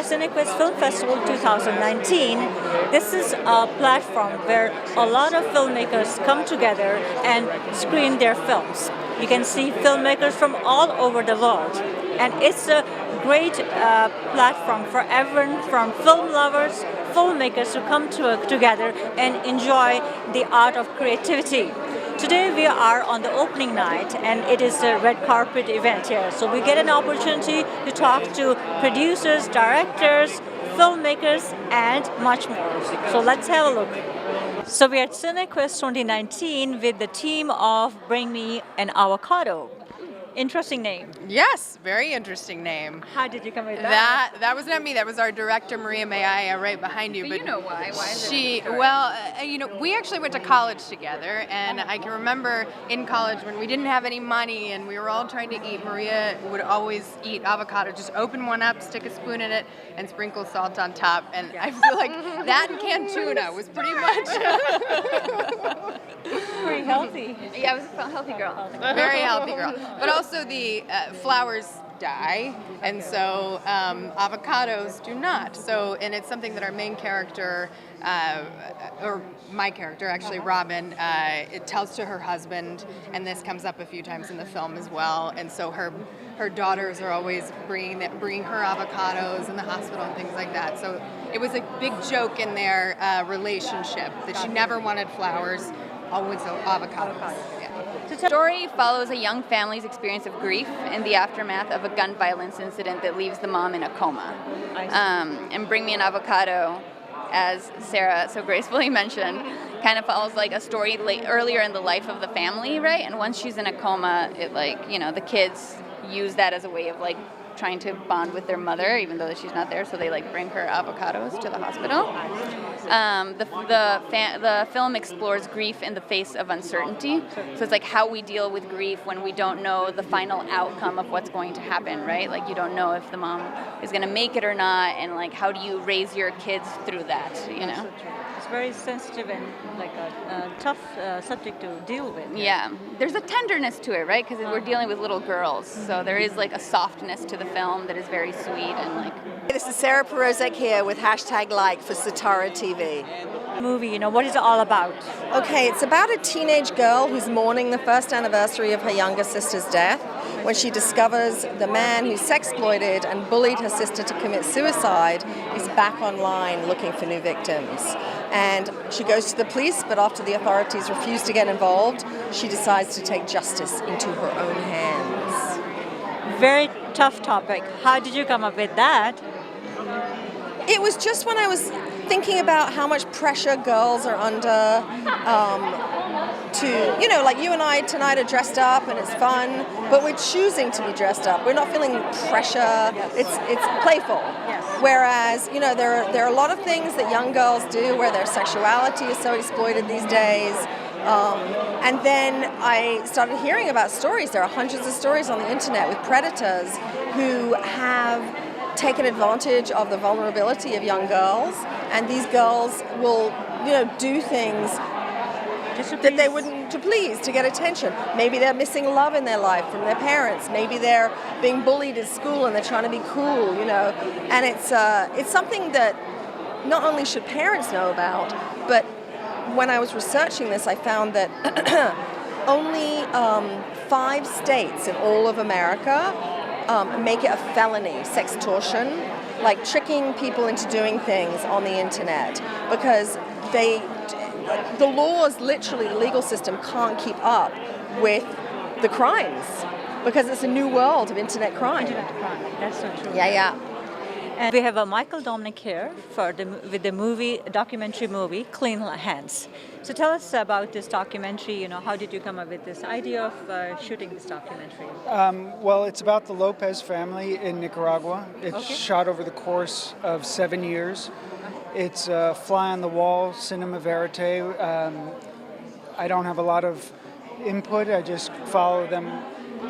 at Cinequest Film Festival 2019. This is a platform where a lot of filmmakers come together and screen their films. You can see filmmakers from all over the world, and it's a great platform for everyone from film lovers, filmmakers to come together and enjoy the art of creativity. Today we are on the opening night and it is a red carpet event here. So we get an opportunity to talk to producers, directors, filmmakers and much more. So let's have a look. So we're at Cinequest 2019 with the team of Bring Me an Avocado. Interesting name. Yes, very interesting name. How did you come with that? That was not me. That was our director, Maria Maya, right behind you. But you know why? Why is she? Well, we actually went to college together, and I can remember in college when we didn't have any money and we were all trying to eat. Maria would always eat avocado. Just open one up, stick a spoon in it, and sprinkle salt on top. And I feel like that and canned tuna was pretty much pretty healthy. Yeah, I was a healthy girl. Very healthy girl. But also the flowers die, and so avocados do not. So, and it's something that our main character, or my character actually, Robin, it tells to her husband, and this comes up a few times in the film as well. And so her daughters are always bringing her avocados in the hospital and things like that. So it was a big joke in their relationship that she never wanted flowers, always avocados. Yeah. The story follows a young family's experience of grief in the aftermath of a gun violence incident that leaves the mom in a coma. And Bring Me an Avocado, as Sarah so gracefully mentioned, kind of follows like a story earlier in the life of the family, right? And once she's in a coma, it the kids use that as a way of trying to bond with their mother, even though she's not there, so they bring her avocados to the hospital. The film explores grief in the face of uncertainty. So it's how we deal with grief when we don't know the final outcome of what's going to happen, right? You don't know if the mom is going to make it or not, and how do you raise your kids through that, you know? It's very sensitive and a tough subject to deal with. Yeah, there's a tenderness to it, right? Because we're dealing with little girls, so there is a softness to the film that is very sweet and This is Sarah Perozek here with #like for Satara TV. Movie, what is it all about? Okay, it's about a teenage girl who's mourning the first anniversary of her younger sister's death when she discovers the man who sexploited and bullied her sister to commit suicide is back online looking for new victims. And she goes to the police, but after the authorities refuse to get involved, she decides to take justice into her own hands. Very tough topic. How did you come up with that? It was just when I was thinking about how much pressure girls are under to, you and I tonight are dressed up and it's fun, but we're choosing to be dressed up. We're not feeling pressure. It's playful. Yes. Whereas, there are a lot of things that young girls do where their sexuality is so exploited these days. And then I started hearing about stories. There are hundreds of stories on the internet with predators who have taken advantage of the vulnerability of young girls, and these girls will, do things that they wouldn't to please, to get attention. Maybe they're missing love in their life from their parents. Maybe they're being bullied at school and they're trying to be cool, And it's something that not only should parents know about, but when I was researching this, I found that only 5 states in all of America make it a felony, sextortion, tricking people into doing things on the internet, because the laws, literally the legal system can't keep up with the crimes, because it's a new world of internet crime. That's so true. Yeah. And we have a Michael Dominic here with the documentary movie Clean Hands. So tell us about this documentary. How did you come up with this idea of shooting this documentary? Well, it's about the Lopez family in Nicaragua. It's shot over the course of 7 years. It's a fly-on-the-wall cinema verite. I don't have a lot of input. I just follow them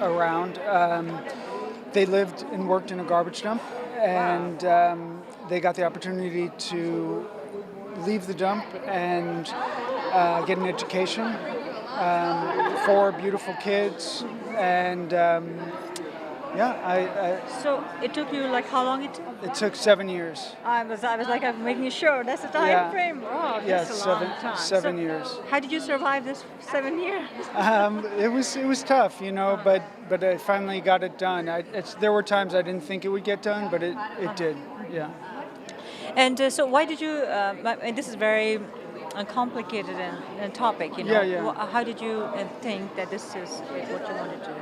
around. They lived and worked in a garbage dump, and they got the opportunity to leave the dump and get an education. 4 beautiful kids, and So it took you like how long it took? It took 7 years. I was like I'm making sure that's the time Yeah. frame. Wow, Yeah, that's a long time. seven So years. How did you survive this 7 years? It was tough, you know, but I finally got it done. There were times I didn't think it would get done, but it did. Yeah. And so why did you? And this is very complicated and topic, you know. Yeah, yeah. How did you think that this is what you wanted to do?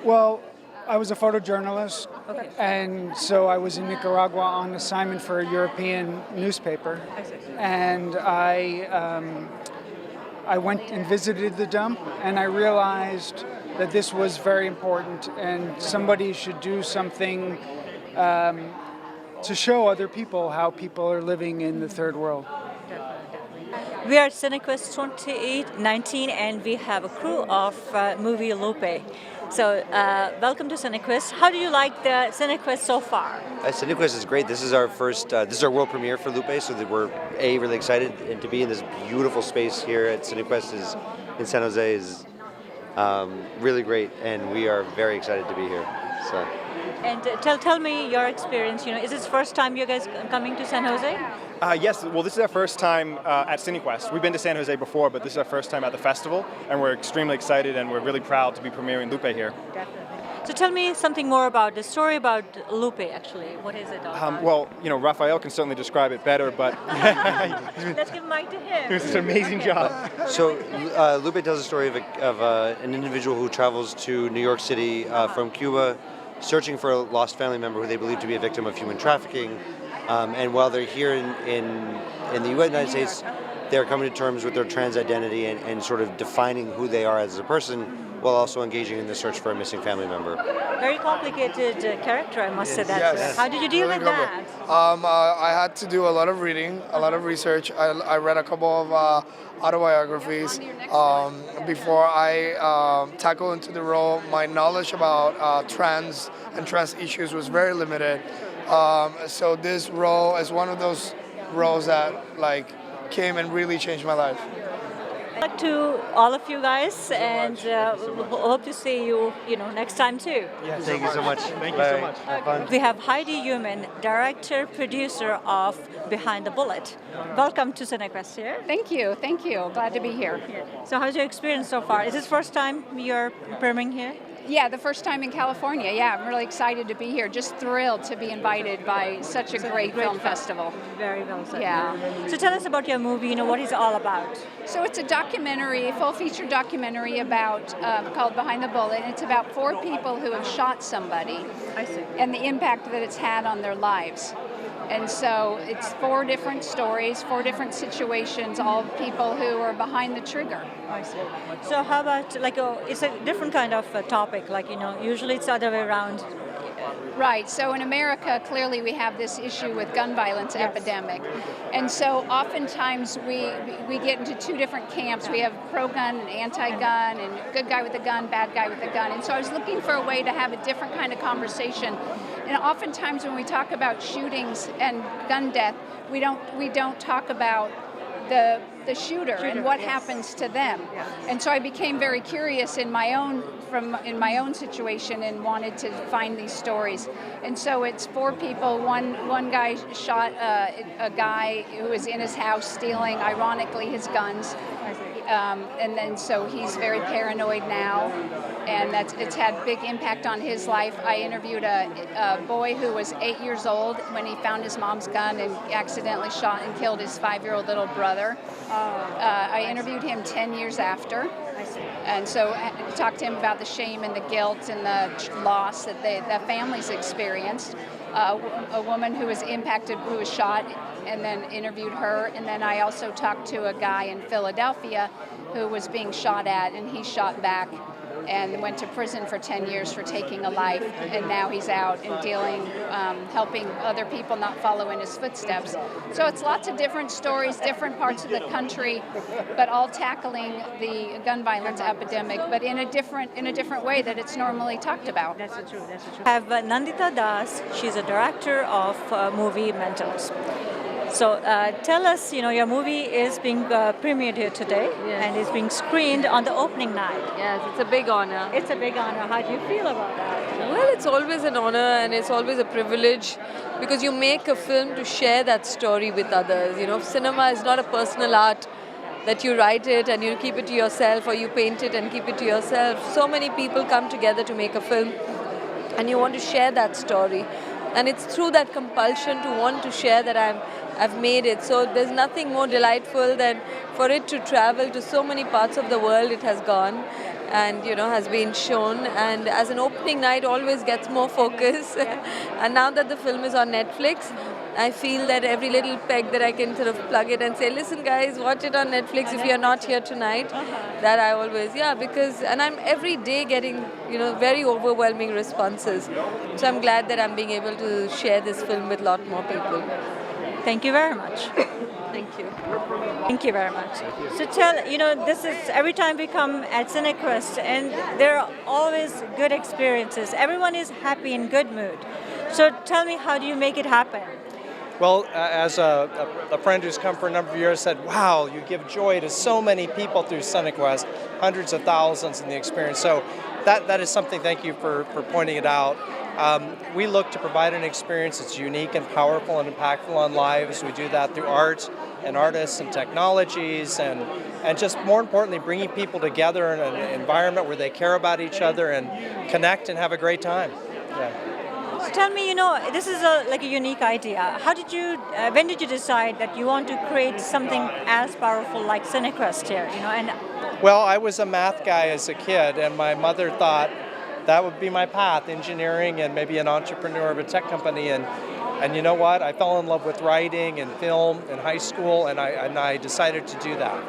Well, I was a photojournalist, Okay. and so I was in Nicaragua on assignment for a European newspaper, I see. and I went and visited the dump, and I realized that this was very important, and somebody should do something to show other people how people are living in the third world. We are at Cinequest 2019 and we have a crew of movie Lupe. So welcome to Cinequest. How do you like the Cinequest so far? Cinequest is great. This is our first, this is our world premiere for Lupe, so that we're really excited, and to be in this beautiful space here at Cinequest in San Jose is really great, and we are very excited to be here. So. And tell me your experience. You know, is this the first time you guys coming to San Jose? Yes, well, this is our first time at Cinequest. We've been to San Jose before, but this is our first time at the festival, and we're extremely excited, and we're really proud to be premiering Lupe here. Definitely. So tell me something more about the story about Lupe, actually. What is it all about? Well, you know, Raphael can certainly describe it better, but Let's give mic to him. it's an amazing job. So Lupe tells the story of an individual who travels to New York City from Cuba, searching for a lost family member who they believe to be a victim of human trafficking. And while they're here in the United States, they're coming to terms with their trans identity and sort of defining who they are as a person, while also engaging in the search for a missing family member. Very complicated character, I must say that. Yes. How did you deal with that? I had to do a lot of reading, a lot of research. I read a couple of autobiographies before I tackled into the role. My knowledge about trans and trans issues was very limited. So this role is one of those roles that came and really changed my life. Good luck to all of you guys, and hope to see you, next time too. Yes, thank you so much. Thank you so much. Have fun. We have Heidi Human, director, producer of Behind the Bullet. Welcome to Cinequest here. Thank you. Glad to be here. So how's your experience so far? Is this first time you're premiering here? Yeah, the first time in California. Yeah, I'm really excited to be here. Just thrilled to be invited by such a great film festival. Very well said. Yeah. So tell us about your movie, what it's all about. So it's a documentary, full feature documentary about called Behind the Bullet. And it's about 4 people who have shot somebody I see. and the impact that it's had on their lives. And so it's 4 different stories, 4 different situations, all people who are behind the trigger. I see. So how about, it's a different kind of topic, usually it's the other way around. Right, so in America, clearly we have this issue with gun violence epidemic. And so oftentimes we get into 2 different camps. We have pro-gun and anti-gun, and good guy with a gun, bad guy with a gun. And so I was looking for a way to have a different kind of conversation. And oftentimes when we talk about shootings and gun death, we don't talk about the shooter and what happens to them. And so I became very curious in my own situation and wanted to find these stories. And so it's 4 people. One guy shot a guy who was in his house stealing, ironically, his guns. And then so he's very paranoid now, and it's had big impact on his life. I interviewed a boy who was 8 years old when he found his mom's gun and accidentally shot and killed his 5-year-old little brother. I interviewed him 10 years after, and so I talked to him about the shame and the guilt and the loss that the families experienced. A woman who was impacted, who was shot, and then interviewed her. And then I also talked to a guy in Philadelphia who was being shot at, and he shot back and went to prison for 10 years for taking a life. And now he's out and helping other people not follow in his footsteps. So it's lots of different stories, different parts of the country, but all tackling the gun violence epidemic, but in a different way that it's normally talked about. That's true. I have Nandita Das. She's a director of movie Mentors. So tell us, your movie is being premiered here today and is being screened on the opening night. Yes, it's a big honor. It's a big honor. How do you feel about that? Well, it's always an honor and it's always a privilege because you make a film to share that story with others. Cinema is not a personal art that you write it and you keep it to yourself, or you paint it and keep it to yourself. So many people come together to make a film and you want to share that story. And it's through that compulsion to want to share that I've made it. So there's nothing more delightful than for it to travel to so many parts of the world it has gone and has been shown, and as an opening night always gets more focus. And now that the film is on Netflix, I feel that every little peg that I can sort of plug it and say, listen guys, watch it on Netflix if you're not here tonight. That I always, because, and I'm every day getting, very overwhelming responses. So I'm glad that I'm being able to share this film with a lot more people. Thank you very much. Thank you. Thank you very much. So tell, this is every time we come at Cinequest, and there are always good experiences. Everyone is happy, in good mood. So tell me, how do you make it happen? Well, as a friend who's come for a number of years said, wow, you give joy to so many people through Cinequest, hundreds of thousands in the experience. So that is something, thank you for pointing it out. We look to provide an experience that's unique and powerful and impactful on lives. We do that through art and artists and technologies and just more importantly, bringing people together in an environment where they care about each other and connect and have a great time. Yeah. Tell me, this is like a unique idea. When did you decide that you want to create something as powerful like Cinequest here? Well, I was a math guy as a kid, and my mother thought that would be my path, engineering and maybe an entrepreneur of a tech company. And you know what? I fell in love with writing and film in high school, and I decided to do that.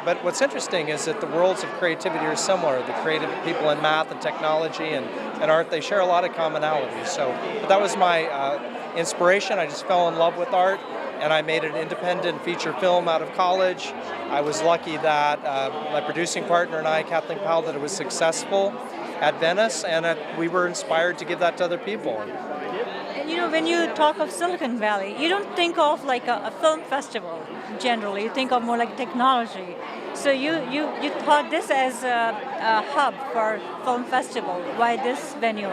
But what's interesting is that the worlds of creativity are similar. The creative people in math and technology and art, they share a lot of commonalities. But that was my inspiration. I just fell in love with art, and I made an independent feature film out of college. I was lucky that my producing partner and I, Kathleen Powell, that it was successful at Venice, and we were inspired to give that to other people. When you talk of Silicon Valley, you don't think of like a film festival generally. You think of more like technology. So you thought this as a hub for film festival. Why this venue?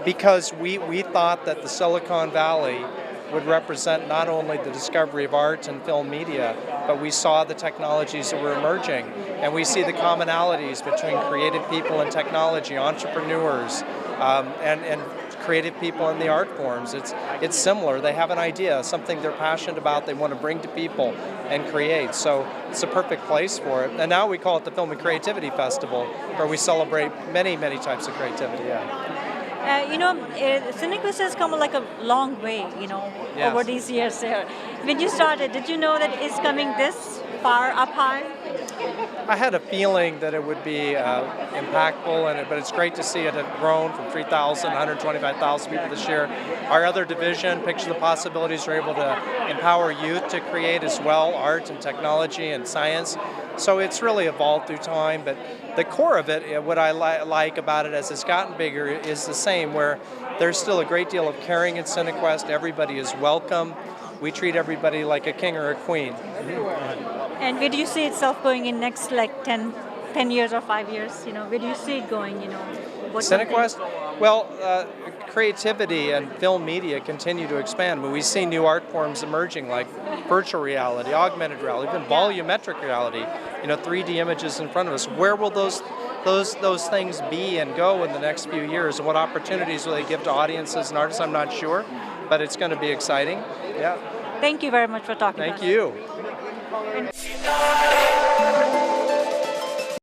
Because we thought that the Silicon Valley would represent not only the discovery of art and film media, but we saw the technologies that were emerging. And we see the commonalities between creative people and technology, entrepreneurs, and creative people in the art forms. It's similar. They have an idea, something they're passionate about, they want to bring to people and create. So it's a perfect place for it. And now we call it the Film and Creativity Festival, where we celebrate many, many types of creativity. Cinequest has come like a long way, Yes. over these years here. When you started, did you know that it's coming this far up high? I had a feeling that it would be impactful, but it's great to see it have grown from 3,000, 125,000 people this year. Our other division, Picture the Possibilities, are able to empower youth to create as well, art and technology and science. So it's really evolved through time, but the core of it, what I like about it as it's gotten bigger, is the same, where there's still a great deal of caring in Cinequest. Everybody is welcome. We treat everybody like a king or a queen. And where do you see itself going in next 10 years or 5 years? Where do you see it going? Cinequest? Well, creativity and film media continue to expand. We see new art forms emerging like virtual reality, augmented reality, even volumetric reality. 3D images in front of us. Where will those things be and go in the next few years? And what opportunities will they give to audiences and artists? I'm not sure, but it's going to be exciting. Yeah. Thank you very much for talking. Thank you.